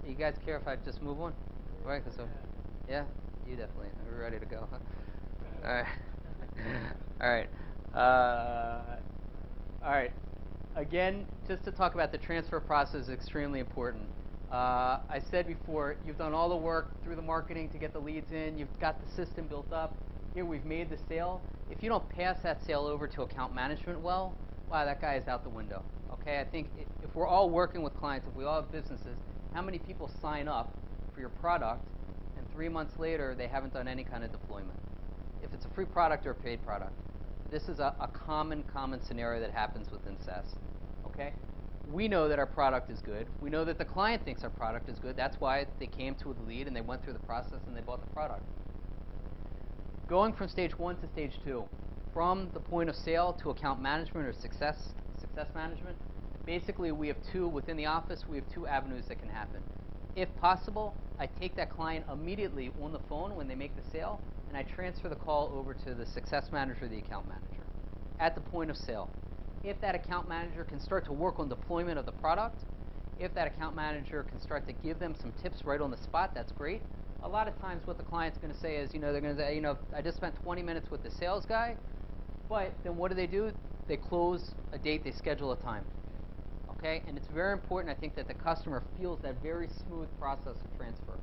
You guys care if I just move on? Right, so, yeah, you definitely. We're ready to go, huh? All right. All right. All right. Again, just to talk about the transfer process is extremely important. I said before, you've done all the work through the marketing to get the leads in. You've got the system built up. Here we've made the sale. If you don't pass that sale over to account management well, wow, that guy is out the window. Okay, I think if we're all working with clients, if we all have businesses, how many people sign up for your product and 3 months later they haven't done any kind of deployment? If it's a free product or a paid product. This is a common scenario that happens within SaaS. Okay? We know that our product is good. We know that the client thinks our product is good. That's why they came to the lead and they went through the process and they bought the product. Going from stage 1 to stage 2, from the point of sale to account management or success management, basically we have two, within the office, we have two avenues that can happen. If possible, I take that client immediately on the phone when they make the sale, and I transfer the call over to the success manager or the account manager at the point of sale. If that account manager can start to work on deployment of the product, if that account manager can start to give them some tips right on the spot, that's great. A lot of times what the client's going to say is, they're going to say, I just spent 20 minutes with the sales guy, but then what do? They close a date, they schedule a time. Okay, and it's very important, I think, that the customer feels that very smooth process of transfer.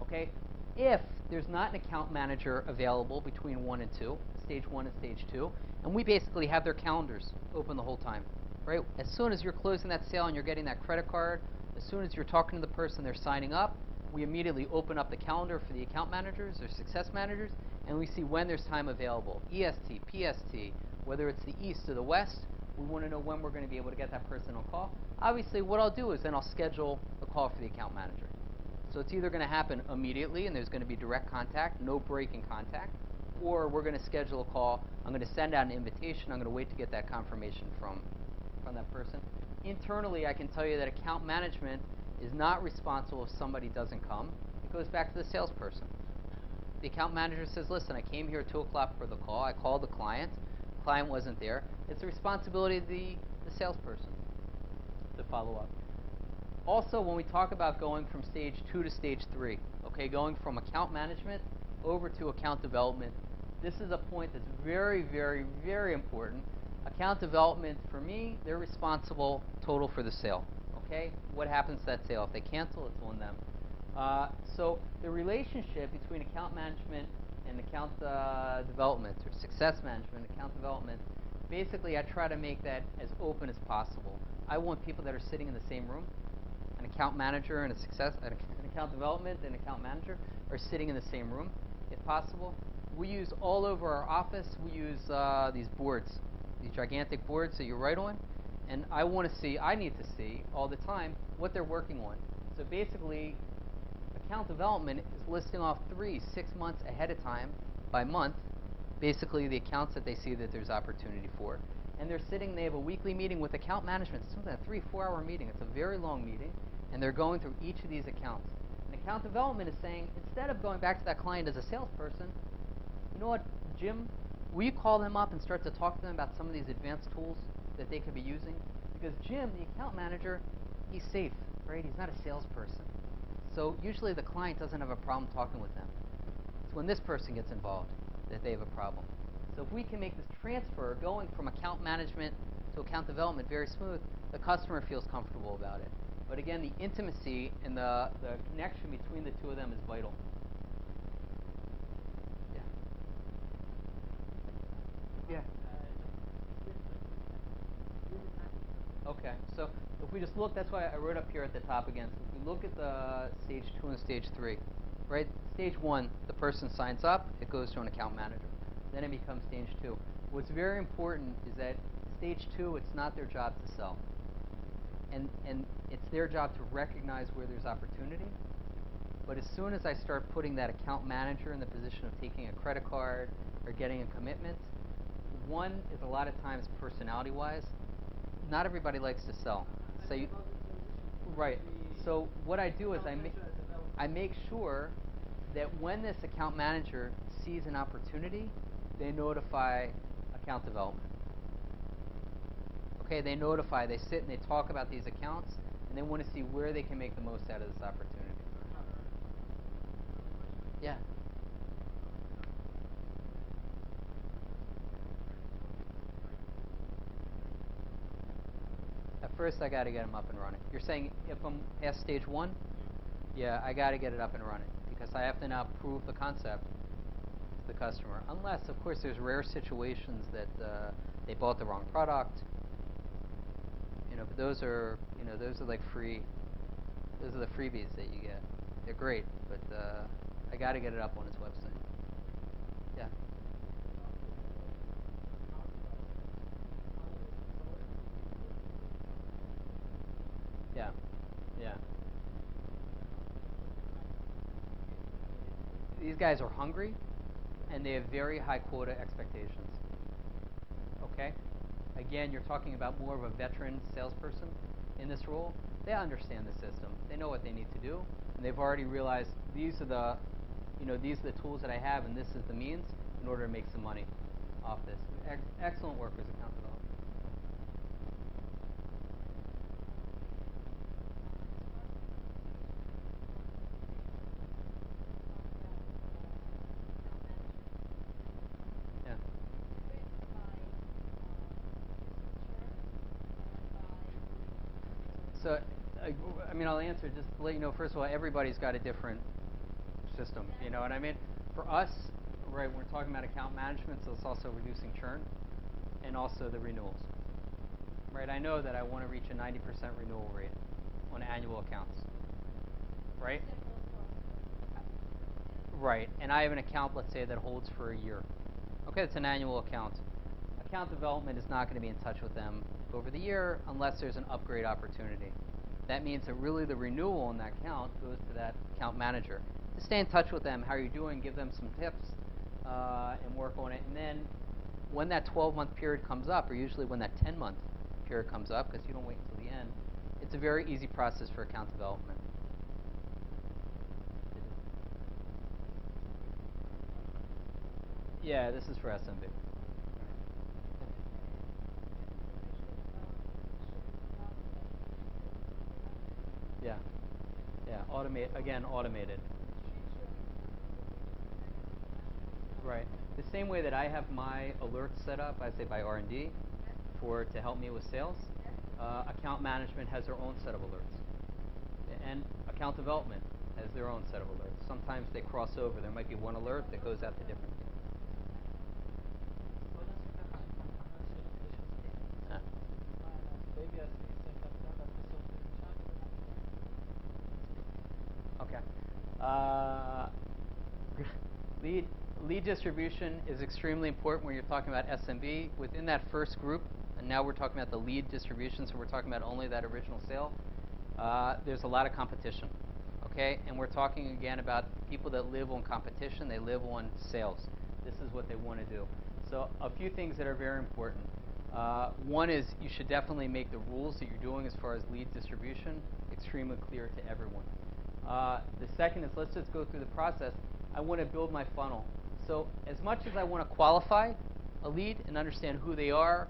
Okay, if there's not an account manager available between 1 and 2, stage 1 and stage 2, and we basically have their calendars open the whole time, right? As soon as you're closing that sale and you're getting that credit card, as soon as you're talking to the person, they're signing up, we immediately open up the calendar for the account managers or success managers, and we see when there's time available. EST, PST, whether it's the east or the west, we want to know when we're going to be able to get that person on call. Obviously, what I'll do is then I'll schedule the call for the account manager. So it's either going to happen immediately and there's going to be direct contact, no break in contact, or we're going to schedule a call. I'm going to send out an invitation. I'm going to wait to get that confirmation from that person. Internally, I can tell you that account management is not responsible if somebody doesn't come. It goes back to the salesperson. The account manager says, listen, I came here at 2 o'clock for the call. I called the client. The client wasn't there. It's the responsibility of the salesperson to follow up. Also, when we talk about going from stage 2 to stage 3, okay, going from account management over to account development, this is a point that's very, very, very important. Account development, for me, they're responsible total for the sale. Okay, what happens to that sale? If they cancel, it's on them. So the relationship between account management and account development, or success management, account development, basically I try to make that as open as possible. I want people that are sitting in the same room. An account manager and an account development and account manager are sitting in the same room, if possible. We use all over our office, we use these boards, these gigantic boards that you write on. And I need to see all the time what they're working on. So basically, account development is listing off 3-6 months ahead of time by month, basically the accounts that they see that there's opportunity for. And they have a weekly meeting with account management. It's something a 3-4 hour meeting. It's a very long meeting, and they're going through each of these accounts. And account development is saying, instead of going back to that client as a salesperson, you know what, Jim, will you call them up and start to talk to them about some of these advanced tools that they could be using? Because Jim, the account manager, he's safe, right? He's not a salesperson. So usually the client doesn't have a problem talking with them. It's when this person gets involved that they have a problem. So if we can make this transfer going from account management to account development very smooth, the customer feels comfortable about it. But again, the intimacy and the connection between the two of them is vital. Yeah. Yeah. Okay, so if we just look, that's why I wrote up here at the top again. So if we look at the stage 2 and stage 3, right? Stage 1, the person signs up, it goes to an account manager. Then it becomes stage 2. What's very important is that stage 2, it's not their job to sell. And it's their job to recognize where there's opportunity. But as soon as I start putting that account manager in the position of taking a credit card or getting a commitment, one is a lot of times personality-wise, not everybody likes to sell. So right. So what I do is I make sure that when this account manager sees an opportunity, they notify account development. Okay, they sit and they talk about these accounts. and they want to see where they can make the most out of this opportunity. Yeah. At first, I got to get them up and running. You're saying if I'm past stage 1? Yeah, I got to get it up and running because I have to now prove the concept to the customer. Unless, of course, there's rare situations that they bought the wrong product. But those are like free. Those are the freebies that you get. They're great, but I got to get it up on his website. Yeah. Yeah. Yeah. These guys are hungry, and they have very high quota expectations. Okay? Again, you're talking about more of a veteran salesperson in this role. They understand the system. They know what they need to do, and they've already realized these are the tools that I have, and this is the means in order to make some money off this. Excellent work as account development. Yeah. So, I'll answer just to let you know, first of all, everybody's got a different system, you know what I mean? For us, right, we're talking about account management, so it's also reducing churn and also the renewals. Right, I know that I want to reach a 90% renewal rate on annual accounts. Right? Right, and I have an account, let's say, that holds for a year. Okay, it's an annual account. Account development is not going to be in touch with them over the year unless there's an upgrade opportunity. That means that really the renewal on that account goes to that account manager. To stay in touch with them, how are you doing, give them some tips, and work on it. And then when that 12-month period comes up, or usually when that 10-month period comes up, because you don't wait until the end, it's a very easy process for account development. Yeah, this is for SMB. Yeah. Yeah, automated. Right. The same way that I have my alerts set up, I say by R&D, to help me with sales, account management has their own set of alerts. And account development has their own set of alerts. Sometimes they cross over. There might be one alert that goes out to different teams. Okay. Lead distribution is extremely important when you're talking about SMB. Within that first group, and now we're talking about the lead distribution, so we're talking about only that original sale, there's a lot of competition. Okay? And we're talking again about people that live on competition. They live on sales. This is what they want to do. So a few things that are very important. One is you should definitely make the rules that you're doing as far as lead distribution extremely clear to everyone. The second is, let's just go through the process. I want to build my funnel. So as much as I want to qualify a lead and understand who they are,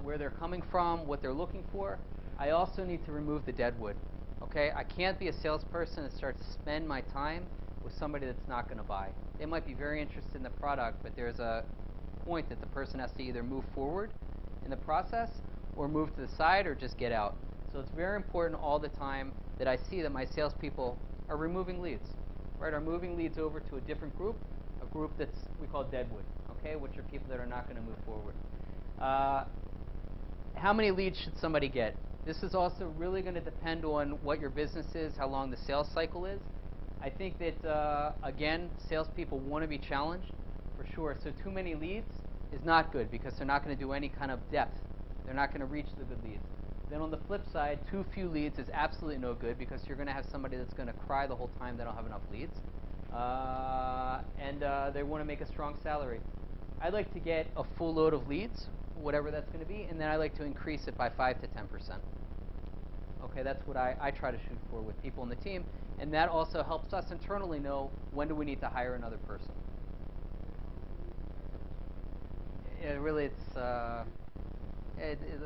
where they're coming from, what they're looking for, I also need to remove the deadwood. Okay? I can't be a salesperson and start to spend my time with somebody that's not going to buy. They might be very interested in the product, but there's a point that the person has to either move forward in the process or move to the side or just get out. So it's very important all the time that I see that my salespeople are removing leads, right? Are moving leads over to a different group, a group that's we call deadwood, okay, which are people that are not going to move forward. How many leads should somebody get? This is also really going to depend on what your business is, how long the sales cycle is. I think that, again, salespeople want to be challenged, for sure. So too many leads is not good because they're not going to do any kind of depth. They're not going to reach the good leads. Then on the flip side, too few leads is absolutely no good because you're going to have somebody that's going to cry the whole time they don't have enough leads. And they want to make a strong salary. I like to get a full load of leads, whatever that's going to be, and then I like to increase it by 5 to 10%. Okay, that's what I try to shoot for with people in the team. And that also helps us internally know when do we need to hire another person. Really, it's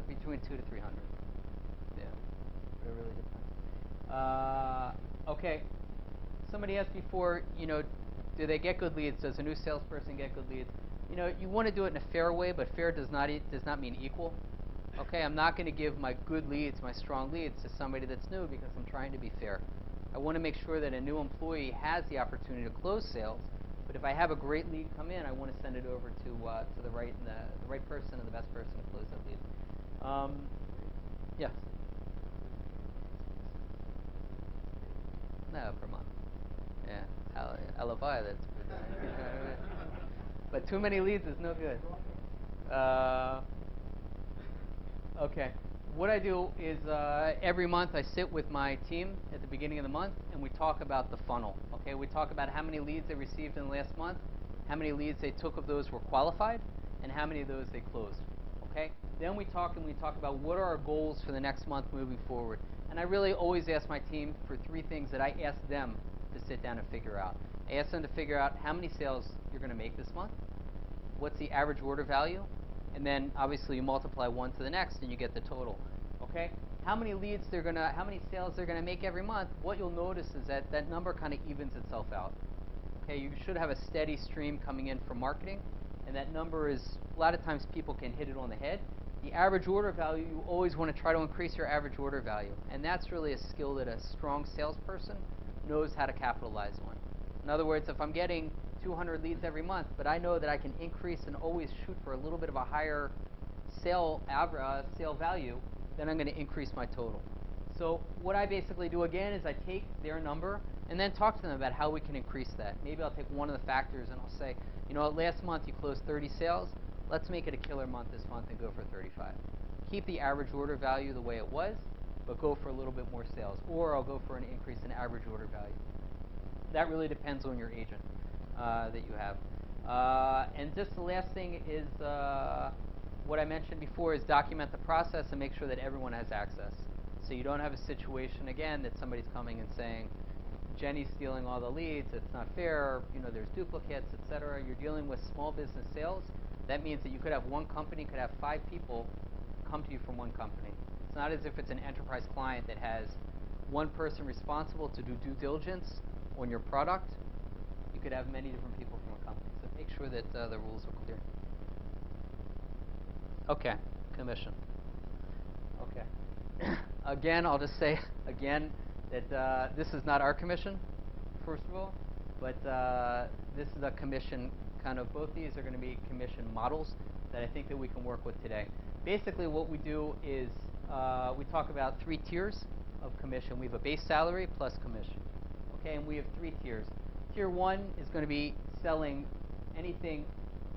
between 200 to 300. Yeah, but it really depends. Okay. Somebody asked before, do they get good leads? Does a new salesperson get good leads? You want to do it in a fair way, but fair does not mean equal. Okay, I'm not going to give my good leads, my strong leads, to somebody that's new because I'm trying to be fair. I want to make sure that a new employee has the opportunity to close sales. But if I have a great lead come in, I want to send it over to the right person and the best person to close that lead. Yes. No, per month. Yeah, alibi. That's good. But too many leads is no good. Okay. What I do is every month I sit with my team at the beginning of the month and we talk about the funnel. Okay, we talk about how many leads they received in the last month, how many leads they took of those were qualified, and how many of those they closed. Okay. Then we talk about what are our goals for the next month moving forward. And I really always ask my team for three things that I ask them to sit down and figure out. I ask them to figure out how many sales you're going to make this month, what's the average order value, and then obviously you multiply one to the next and you get the total. Okay? How many sales they're gonna make every month? What you'll notice is that number kind of evens itself out. Okay, you should have a steady stream coming in from marketing, and that number is, a lot of times people can hit it on the head. The average order value, you always want to try to increase your average order value, and that's really a skill that a strong salesperson knows how to capitalize on. In other words, if I'm getting 200 leads every month, but I know that I can increase and always shoot for a little bit of a higher sale value, then I'm going to increase my total. So what I basically do again is I take their number and then talk to them about how we can increase that. Maybe I'll take one of the factors and I'll say, last month you closed 30 sales. Let's make it a killer month this month and go for 35. Keep the average order value the way it was, but go for a little bit more sales. Or I'll go for an increase in average order value. That really depends on your agent that you have. And just the last thing is what I mentioned before is document the process and make sure that everyone has access. So you don't have a situation, again, that somebody's coming and saying, Jenny's stealing all the leads, it's not fair, there's duplicates, etc. You're dealing with small business sales. That means that you could have one company, could have 5 people come to you from one company. It's not as if it's an enterprise client that has one person responsible to do due diligence on your product. You could have many different people from a company. So make sure that the rules are clear. Okay, commission. Okay. Again, I'll just say again that this is not our commission, first of all, but this is a commission kind of, both these are going to be commission models that I think that we can work with today. Basically what we do is we talk about 3 tiers of commission. We have a base salary plus commission. Okay, and we have 3 tiers. Tier 1 is going to be selling anything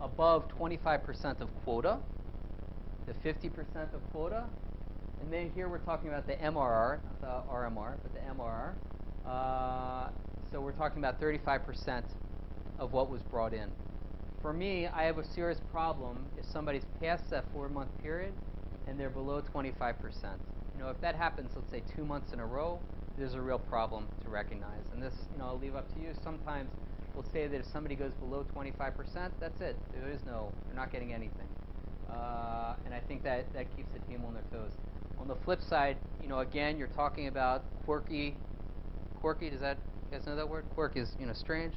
above 25% of quota to 50% of quota. And then here we're talking about the MRR, not the RMR, but the MRR. So we're talking about 35% of what was brought in. For me, I have a serious problem if somebody's past that 4-month period and they're below 25%. If that happens, let's say 2 months in a row, there's a real problem to recognize. And this, I'll leave up to you. Sometimes we'll say that if somebody goes below 25%, that's it. They're not getting anything. And I think that keeps the team on their toes. On the flip side, again, you're talking about quirky, does that, you guys know that word? Quirk is, strange.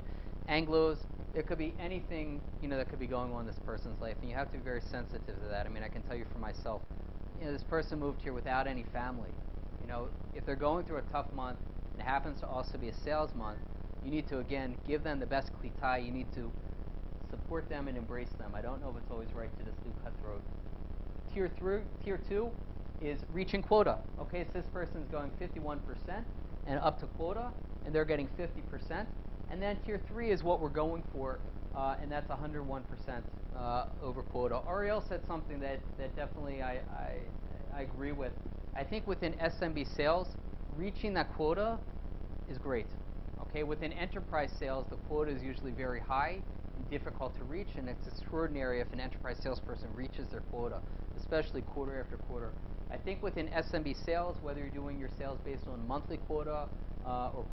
Anglos, there could be anything, that could be going on in this person's life, and you have to be very sensitive to that. I mean, I can tell you for myself, this person moved here without any family. If they're going through a tough month, and it happens to also be a sales month, you need to, again, give them the best klitai. You need to support them and embrace them. I don't know if it's always right to just do cutthroat. Tier 2 is reaching quota. Okay, so this person's going 51% and up to quota, and they're getting 50%. And then tier 3 is what we're going for, and that's 101% over quota. Ariel said something that definitely I agree with. I think within SMB sales, reaching that quota is great. Okay, within enterprise sales, the quota is usually very high and difficult to reach, and it's extraordinary if an enterprise salesperson reaches their quota, especially quarter after quarter. I think within SMB sales, whether you're doing your sales based on monthly quota or